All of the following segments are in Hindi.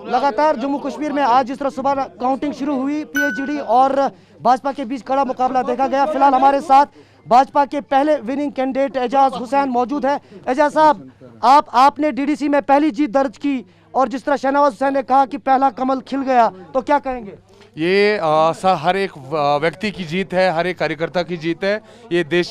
लगातार जम्मू कश्मीर में आज जिस तरह सुबह काउंटिंग शुरू हुई, पीएचईडी और भाजपा के बीच कड़ा मुकाबला देखा गया। फिलहाल हमारे साथ भाजपा के पहले विनिंग कैंडिडेट एजाज हुसैन मौजूद है। एजाज साहब, आपने डीडीसी में पहली जीत दर्ज की और जिस तरह शहनवाज हुसैन ने कहा कि पहला कमल खिल गया, तो क्या कहेंगे? ये हर एक व्यक्ति की जीत है, हर एक कार्यकर्ता की जीत है, ये देश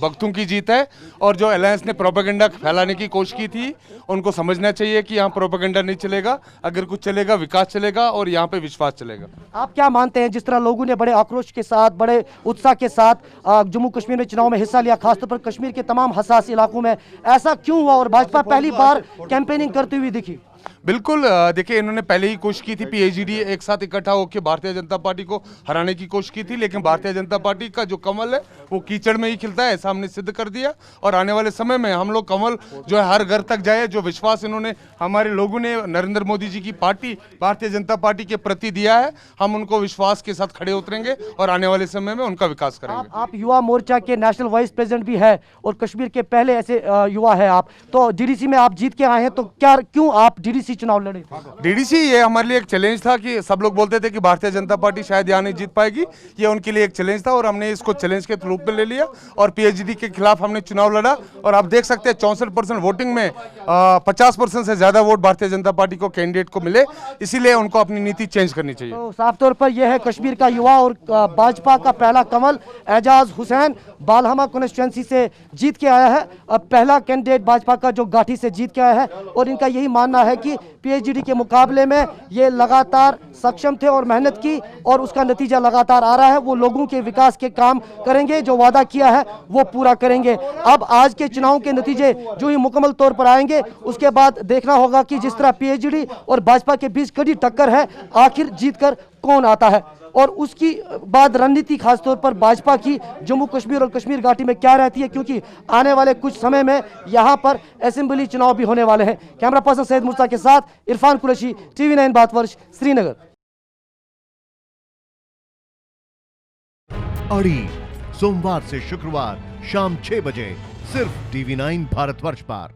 भक्तों की जीत है। और जो अलायंस ने प्रोपेगेंडा फैलाने की कोशिश की थी, उनको समझना चाहिए कि यहाँ प्रोपेगेंडा नहीं चलेगा। अगर कुछ चलेगा, विकास चलेगा और यहाँ पे विश्वास चलेगा। आप क्या मानते हैं, जिस तरह लोगों ने बड़े आक्रोश के साथ, बड़े उत्साह के साथ जम्मू कश्मीर में चुनाव में हिस्सा लिया, खासतौर पर कश्मीर के तमाम हसास इलाकों में, ऐसा क्यों हुआ और भाजपा पहली बार कैंपेनिंग करती हुई दिखी? बिल्कुल, देखिए, इन्होंने पहले ही कोशिश की थी, पीएचईडी एक साथ इकट्ठा होकर भारतीय जनता पार्टी को हराने की कोशिश की थी, लेकिन भारतीय जनता पार्टी का जो कमल है वो कीचड़ में ही खिलता है, ऐसा हमने सिद्ध कर दिया। और आने वाले समय में हम लोग कमल जो है हर घर तक जाए। जो विश्वास इन्होंने हमारे लोगों ने नरेंद्र मोदी जी की पार्टी भारतीय जनता पार्टी के प्रति दिया है, हम उनको विश्वास के साथ खड़े उतरेंगे और आने वाले समय में उनका विकास करेंगे। आप युवा मोर्चा के नेशनल वाइस प्रेसिडेंट भी है और कश्मीर के पहले ऐसे युवा है आप, तो डीडीसी में आप जीत के आए हैं, तो क्यों आप डीडीसी चुनाव लड़े? डीडीसी ये हमारे लिए एक चैलेंज था कि सब लोग बोलते थे कि भारतीय जनता पार्टी शायद यहाँ नहीं जीत पाएगी। ये उनके लिए एक चैलेंज था और हमने इसको चैलेंज के रूप में ले लिया और पीएचईडी के खिलाफ हमने चुनाव लड़ा। और आप देख सकते हैं 64% वोटिंग में 50% से ज्यादा वोट भारतीय जनता पार्टी को कैंडिडेट को मिले, इसीलिए उनको अपनी नीति चेंज करनी चाहिए। तो साफ तौर पर यह है कश्मीर का युवा और भाजपा का पहला कमल एजाज हुसैन बालहमा कॉन्स्टिट्यूएंसी से जीत के आया है। अब पहला कैंडिडेट भाजपा का जो गाठी से जीत के आया है और इनका यही मानना है कि पीएचईडी के मुकाबले में ये लगातार सक्षम थे और मेहनत की और उसका नतीजा लगातार आ रहा है। वो लोगों के विकास के काम करेंगे, जो वादा किया है वो पूरा करेंगे। अब आज के चुनाव के नतीजे जो ही मुकम्मल तौर पर आएंगे, उसके बाद देखना होगा कि जिस तरह पीएचईडी और भाजपा के बीच कड़ी टक्कर है, आखिर जीतकर कौन आता है और उसकी बाद रणनीति खासतौर पर भाजपा की जम्मू कश्मीर और कश्मीर घाटी में क्या रहती है, क्योंकि आने वाले कुछ समय में यहां पर असेंबली चुनाव भी होने वाले हैं। कैमरा पर्सन सैयद मुर्तजा के साथ इरफान कुरैशी, TV9 भारतवर्ष, श्रीनगर। अड़ी सोमवार से शुक्रवार शाम 6 बजे सिर्फ TV9 भारतवर्ष पर।